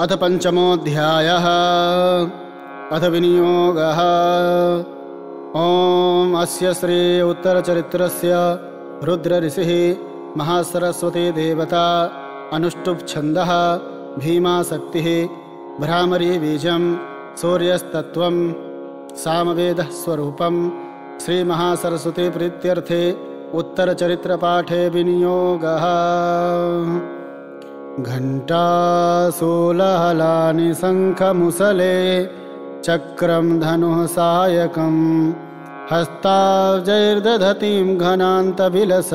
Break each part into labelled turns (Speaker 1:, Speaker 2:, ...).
Speaker 1: अथ पंचमोऽध्यायः। अथ विनियोगः। ओम अस्य श्री उत्तरचरित्रस्य रुद्रऋषिः महासरस्वती देवता अनुष्टुप् छन्दः भीमाशक्तिः भ्रामरी बीजं सूर्यस्तत्त्वं सामवेदः स्वरूपं श्रीमहासरस्वती प्रीत्यर्थे उत्तरचरित्रपाठे विनियोगः। घण्टाशूलहलानि शङ्खमुसले चक्रं धनुः सायकं हस्ताब्जैर्दधतीं घनान्तविलस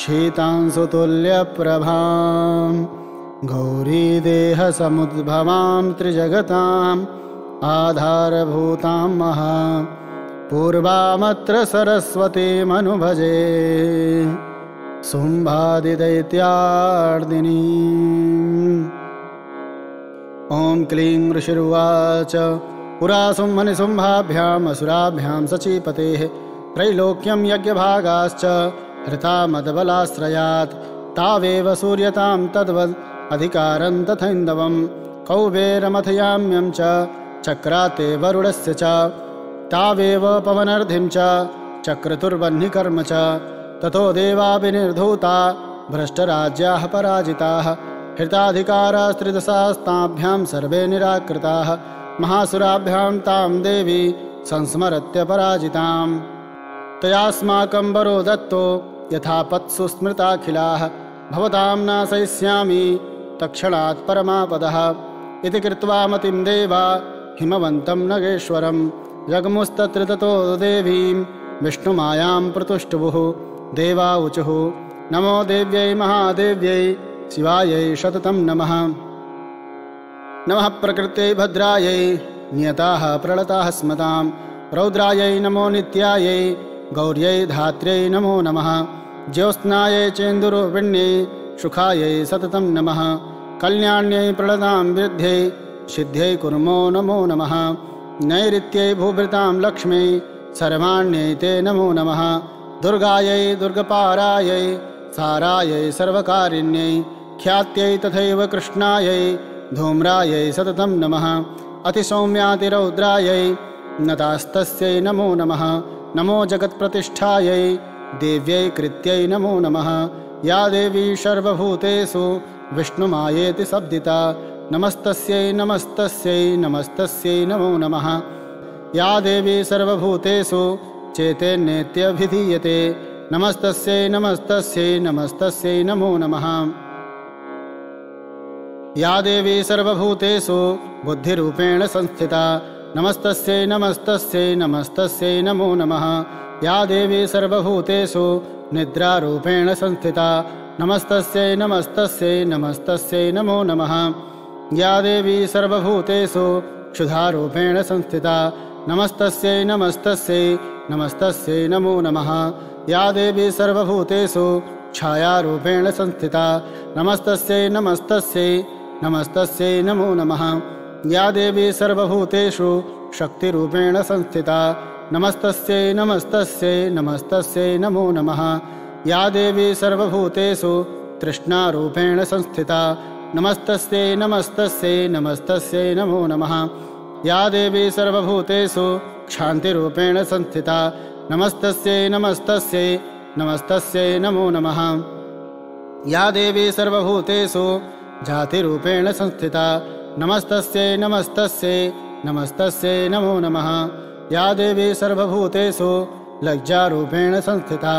Speaker 1: शीतांशुतुल्यप्रभां गौरीदेहसमुद्भवां त्रिजगताम् आधारभूतां महा पूर्वामत्र सरस्वतीमनुभजे शुम्भादिदैत्यार्दिनी। ॐ क्लीं ऋषिरुवाच पुरा शुम्भनिशुम्भाभ्याम् असुराभ्यां सचीपतेः त्रैलोक्यं यज्ञभागाश्च हृता मदबलाश्रयात् तावेव सूर्यतां तद्वद् अधिकारं तथैन्दवं कौबेरमथयाम्यं च चक्राते वरुणस्य च तावेव पवनर्धिं च चक्रतुर्वह्निकर्म च ततो देवा विनिर्धूता भ्रष्टराज्याः पराजिताः हृताधिकारास्त्रिदशास्ताभ्यां सर्वे निराकृताः महासुराभ्यां तां देवी संस्मरत्य पराजिताम् तयास्माकं वरो दत्तो यथा पत्सु स्मृताखिलाः भवतां नाशयिष्यामि तत्क्षणात् परमापदः इति कृत्वा मतिं देवा हिमवन्तं नगेश्वरं जगमुस्तत्र ततो देवीं विष्णुमायां प्रतुष्टुवुः देवा ऊचुः नमो देव्यै महादेव्यै शिवायै सततं नमः। नमः प्रकृत्यै भद्रायै नियताः प्रणताः स्मतां रौद्रायै नमो नित्यायै गौर्यै धात्र्यै नमो नमः। ज्योत्स्नायै चेन्दुरूपिण्यै सुखायै सततं नमः। कल्याण्यै प्रणतां वृद्ध्यै सिद्ध्यै कुर्मो नमो नमः। नैऋत्यै भूभृतां लक्ष्म्यै सर्वाण्यै ते नमो नमः। दुर्गायै दुर्गपारायै सारायै सर्वकारिण्यै ख्यात्यै तथैव कृष्णायै धूम्रायै सततं नमः। अतिसौम्यातिरौद्रायै नतास्तस्यै नमो नमः। नमो जगत्प्रतिष्ठायै देव्यै कृत्यै नमो नमः। या देवी सर्वभूतेषु विष्णुमायेति शब्दिता नमस्तस्यै नमस्तस्यै नमस्तस्यै नमो नमः। या देवी सर्वभूतेषु चेतेन्नेत्यभिधीयते नमस्तस्यै नमस्तस्यै नमस्तस्यै नमो नमः। या देवी सर्वभूतेषु बुद्धिरूपेण संस्थिता नमस्तस्यै नमस्तस्यै नमस्तस्यै नमो नमः। या देवी सर्वभूतेषु निद्रारूपेण संस्थिता नमस्तस्यै नमस्तस्यै नमस्तस्यै नमो नमः। या देवी सर्वभूतेषु क्षुधारूपेण संस्थिता नमस्तस्यै नमस्तस्यै नमस्तस्यै नमो नमः। या देवी सर्वभूतेषु छायारूपेण संस्थिता नमस्तस्यै नमस्तस्यै नमस्तस्यै नमो नमः। या देवी सर्वभूतेषु शक्तिरूपेण संस्थिता नमस्तस्यै नमस्तस्यै नमस्तस्यै नमो नमः। या देवी सर्वभूतेषु तृष्णारूपेण संस्थिता नमस्तस्यै नमस्तस्यै नमस्तस्यै नमो नमः। या देवी सर्वभूतेषु क्षान्तिरूपेण संस्थिता नमस्तस्यै नमस्तस्यै नमस्तस्यै नमो नमः। या देवी सर्वभूतेषु जातिरूपेण संस्थिता नमस्तस्यै नमस्तस्यै नमस्तस्यै नमो नमः। या देवी सर्वभूतेषु लज्जारूपेण संस्थिता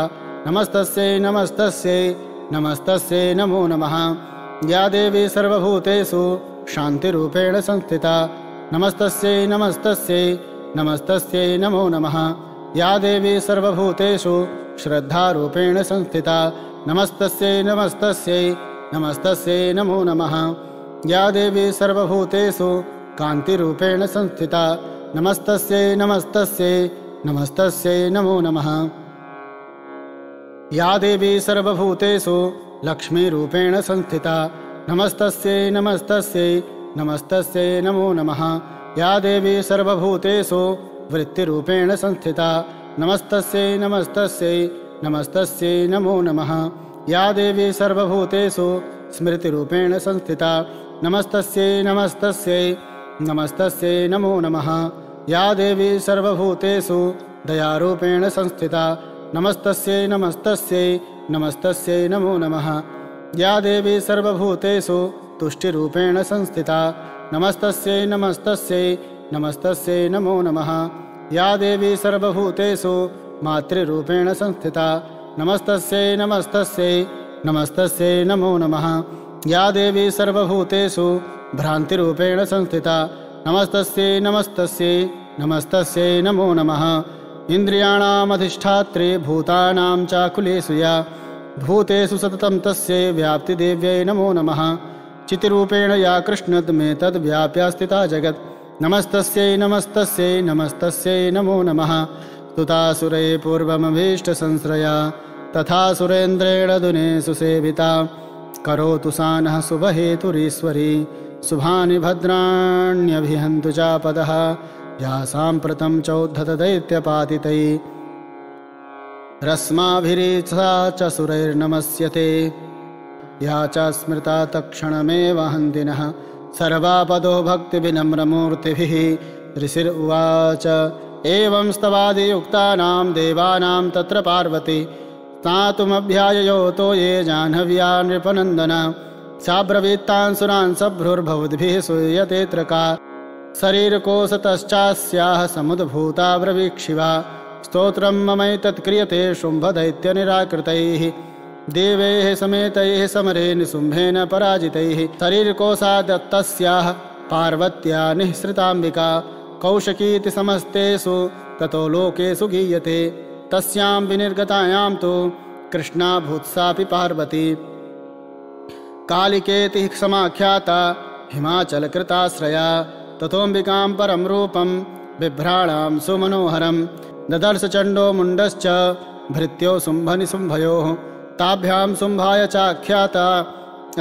Speaker 1: नमस्तस्यै नमस्तस्यै नमस्तस्यै नमो नमः। या देवी सर्वभूतेषु शान्तिरूपेण संस्थिता नमस्तस्यै नमस्तस्यै नमस्तस्यै नमो नमः। या देवी सर्वभूतेषु श्रद्धारूपेण संस्थिता नमस्तस्यै नमस्तस्यै नमस्तस्यै नमो नमः। या देवी सर्वभूतेषु कान्तिरूपेण संस्थिता नमस्तस्यै नमस्तस्यै नमस्तस्यै नमो नमः। या देवी सर्वभूतेषु लक्ष्मीरूपेण संस्थिता नमस्तस्यै नमस्तस्यै नमस्तस्यै नमो नमः। या देवी सर्वभूतेषु वृत्तिरूपेण संस्थिता नमस्तस्यै नमस्तस्यै नमस्तस्यै नमो नमः। या देवी सर्वभूतेषु स्मृतिरूपेण संस्थिता नमस्तस्यै नमस्तस्यै नमस्तस्यै नमो नमः। या देवी सर्वभूतेषु दयारूपेण संस्थिता नमस्तस्यै नमस्तस्यै नमस्तस्यै नमो नमः। या देवी सर्वभूतेषु तुष्टिरूपेण संस्थिता नमस्तस्यै नमस्तस्यै नमस्तस्यै नमो नमः। या देवी सर्वभूतेषु मातृरूपेण संस्थिता नमस्तस्यै नमस्तस्यै नमस्तस्यै नमो नमः। या देवी सर्वभूतेषु भ्रान्तिरूपेण संस्थिता नमस्तस्यै नमस्तस्यै नमस्तस्यै नमो नमः। इन्द्रियाणामधिष्ठात्रे भूतानां चाकुलेषु या भूतेषु सततं तस्यै व्याप्तिदेव्यै नमो नमः। चितिरूपेण या कृष्णद्मेतद्व्याप्या स्थिता जगत् नमस्तस्यै नमस्तस्यै नमस्तस्यै नमो नमः। स्तुतासुरै पूर्वमभीष्टसंश्रया तथा सुरेन्द्रेण दुने सुसेविता करोतु सा नः शुभहेतुरीश्वरी शुभानि भद्राण्यभिहन्तु चापदः। या साम्प्रतं चौद्धतदैत्यपातितैः रश्माभिरीक्षा च सुरैर्नमस्यते या च स्मृता तत्क्षणमेव हन्तिनः सर्वापदो भक्तिविनम्रमूर्तिभिः। ऋषिरुवाच एवं स्तवादियुक्तानां देवानां तत्र पार्वती स्नातुमभ्याययोतो ये जाह्नव्या नृपनन्दन सा ब्रवीत्तान् सुरान् सभ्रुर्भवद्भिः सूयतेऽत्र का शरीरकोशतश्चास्याः समुद्भूता ब्रवीक्षिवा स्तोत्रं ममैतत्क्रियते शुम्भदैत्यनिराकृतैः देवैः समेतैः समरे निशुम्भेन पराजितैः। शरीरकोशादत्तस्याः पार्वत्या निःसृताम्बिका कौशकीति समस्तेषु ततो लोकेषु गीयते तस्यां विनिर्गतायां तु कृष्णा भूत्सापि पार्वती कालिकेति समाख्याता हिमाचलकृताश्रया ततोऽम्बिकां परं रूपं बिभ्राणां सुमनोहरं ददर्श चण्डो मुण्डश्च भृत्यो शुम्भनिशुम्भयोः ताभ्यां शुम्भाय चाख्याता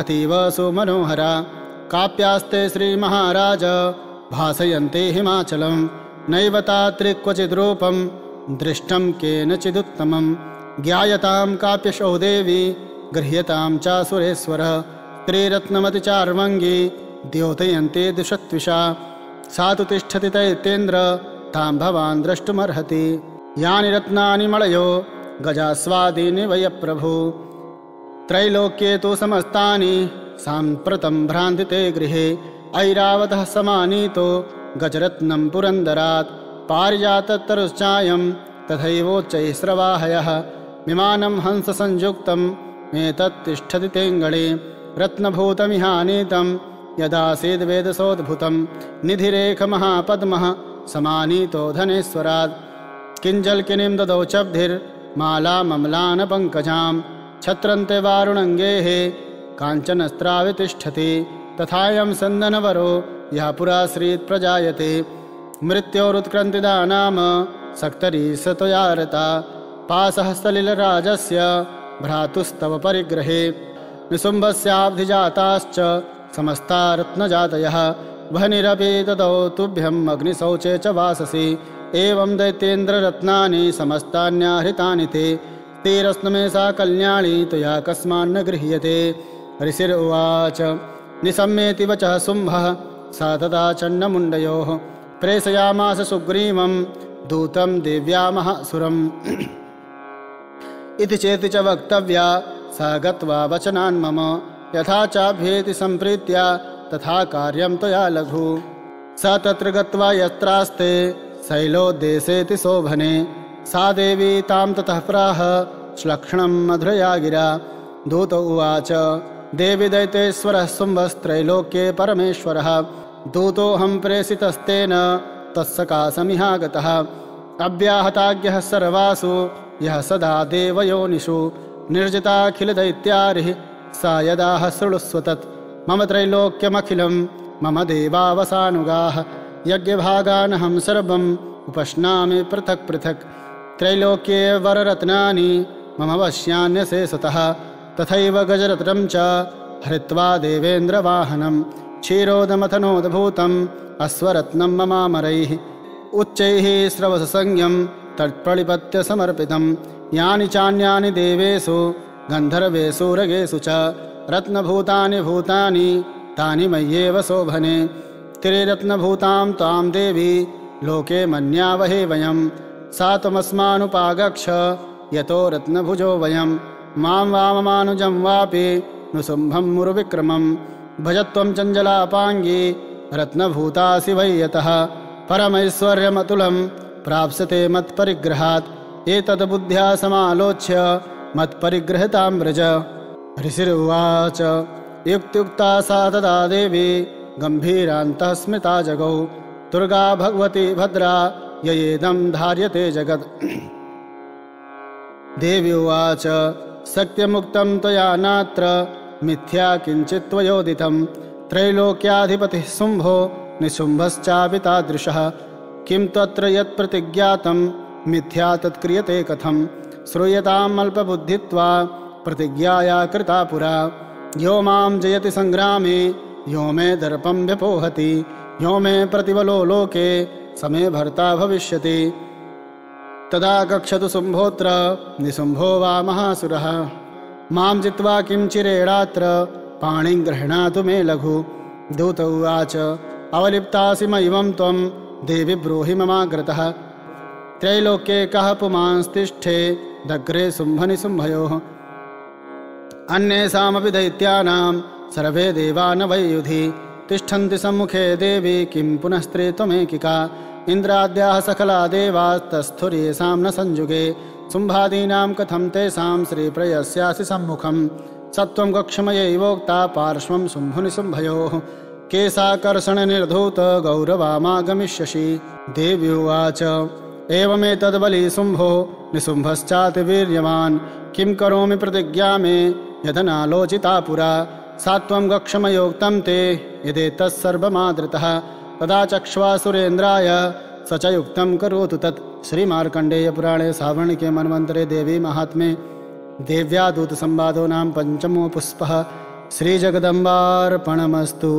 Speaker 1: अतीव सुमनोहरा काप्यास्ते श्रीमहाराज भासयन्ते हिमाचलं नैव तात्रिक्वचिद्रूपं दृष्टं केनचिदुत्तमं ज्ञायतां काप्यशो देवी गृह्यतां च सुरेश्वरः स्त्रीरत्नमतिचार्वङ्गी द्योतयन्ते दुषत्विषा सा तु तिष्ठति दैत्येन्द्र तां भवान् द्रष्टुमर्हति। यानि रत्नानि मलयो गजास्वादीनि वयप्रभु त्रैलोक्ये तु समस्तानि साम्प्रतं भ्रान्तिते गृहे ऐरावतः समानीतो गजरत्नं पुरन्दरात् पारिजाततरुश्चायं तथैवोच्चैः स्रवाहयः विमानं हंससंयुक्तं एतत्तिष्ठति तेऽङ्गणे रत्नभूतमिहानीतं यदासीद्वेदसोद्भुतं निधिरेखमहापद्मः समानीतो धनेश्वरात् किञ्जल्किनीं ददौ चब्धिर्मालामम्लानपङ्कजां छत्रन्ते वारुणङ्गेः काञ्चनस्त्रावितिष्ठति तथायं सन्दनवरो यः पुराश्रीत् प्रजायते मृत्योरुत्क्रन्तिदा नाम सक्तरी सतयारता पासः सलिलराजस्य भ्रातुस्तव परिग्रहे निशुम्भस्याब्धिजाताश्च समस्ता रत्नजातयः वह्निरपि ददौ तुभ्यम् अग्निशौचे च वाससि एवं दैत्येन्द्ररत्नानि समस्तान्याहृतानि ते तेरस्नमे सा कल्याणी त्वया कस्मान्न गृह्यते। ऋषिरुवाच निशम्येति वचः शुम्भः सा तदा चण्डमुण्डयोः प्रेषयामास सुग्रीवं दूतं देव्यामहासुरम् इति चेति च वक्तव्या सा गत्वा वचनान् मम यथा चाभ्येति सम्प्रीत्या तथा कार्यं त्वया लघु स तत्र गत्वा यत्रास्ते शैलोद्देशेति शोभने सा देवी तां ततः प्राह श्लक्ष्णं मधुरया गिरा। दूत उवाच देवी दैतेश्वरः शुम्भस्त्रैलोक्ये परमेश्वरः दूतोऽहं प्रेषितस्तेन तत्सकाशमिहागतः अव्याहताज्ञः सर्वासु यः सदा देवयोनिषु निर्जिताखिलदैत्यारिः सा यदाह शृणुष्व तत् मम त्रैलोक्यमखिलं मम देवावसानुगाः यज्ञभागानहं सर्वम् उपश्नामि पृथक् पृथक् त्रैलोक्ये वररत्नानि मम वश्यान्यशेषतः तथैव गजरत्नं च हृत्वा देवेन्द्रवाहनं क्षीरोदमथनोद्भूतम् अश्वरत्नं ममामरैः उच्चैः श्रवससंज्ञं तत्प्रणिपत्य समर्पितं यानि चान्यानि देवेषु गन्धर्वेषु रगेषु च रत्नभूतानि भूतानि तानि मय्येव शोभने त्रिरत्नभूतां त्वां देवी लोके मन्यावहे वयं सा त्वमस्मानुपागच्छ यतो रत्नभुजो वयं मां वाममानुजं वापि नुशुम्भं मुरुविक्रमं भजत्वं चञ्चलापाङ्गी रत्नभूतासि वै यतः परमैश्वर्यमतुलं प्राप्स्यते मत्परिग्रहात् एतद्बुद्ध्या समालोच्य मत्परिगृहतां व्रज। ऋषिरुवाच युक्त्युक्ता सा तदा देवी गम्भीरान्तः स्मिता जगौ दुर्गा भगवती भद्रा ययेदं धार्यते जगत्। देवी उवाच सत्यमुक्तं त्वया नात्र मिथ्या किञ्चित् त्वयोदितं त्रैलोक्याधिपतिः शुम्भो निशुम्भश्चापि तादृशः किं तत्र यत्प्रतिज्ञातं मिथ्या तत्क्रियते कथं श्रूयताम् अल्पबुद्धित्वा प्रतिज्ञाया कृता पुरा यो मां जयति संग्रामे यो मे दर्पं व्यपोहति यो मे प्रतिबलो लोके समे भर्ता भविष्यति तदा गच्छतु शुम्भोऽत्र निशुम्भो वा महासुरः मां जित्वा किं चिरेणात्र पाणिं गृह्णातु मे लघु। दूत उवाच अवलिप्तासि मयिवं त्वं देवि ब्रूहि ममाग्रतः त्रैलोक्ये कः पुमांस्तिष्ठे दग्रे शुम्भनिशुम्भयोः अन्येषामपि दैत्यानां सर्वे देवा न वै युधि तिष्ठन्ति सम्मुखे देवी किं पुनस्त्रे त्वमेकिका इन्द्राद्याः सकला देवास्तस्थुर्येषां न संयुगे शुम्भादीनां कथं तेषां श्रीप्रयस्यासि सम्मुखं सत्वं कक्षमयैवोक्ता पार्श्वं शुम्भुनिशुम्भयोः केशाकर्षणनिर्धूत गौरवामागमिष्यसि। देवी उवाच एवमेतद्बली शुम्भो निशुम्भश्चातिवीर्यवान् किं करोमि प्रतिज्ञा मे यदनालोचिता पुरा सा त्वं गक्षमयोक्तं ते यदेतत्सर्वमादृतः तदा चक्ष्वा सुरेन्द्राय स च युक्तं करोतु तत्। श्रीमार्कण्डेयपुराणे सावर्णिके मन्वन्तरे देवी महात्म्ये देव्या दूतसंवादो नाम 5मो पुष्पः। श्रीजगदम्बार्पणमस्तु।